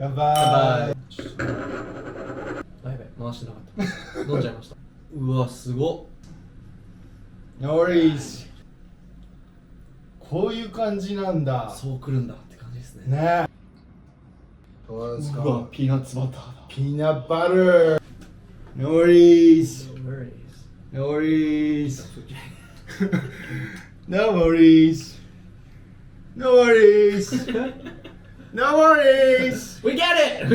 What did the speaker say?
乾バ杯。イ。あ、やばい、回してなかった。飲んじゃいました。うわ、すごっ。ノーリーズ。こういう感じなんだ。そうくるんだって感じですね。ね。どうですうわ、か。ピーナッツバターだ。ピーナッツバター。ノーリーズ。 No worries. No worries. No worries. No worries. No worries. We get it!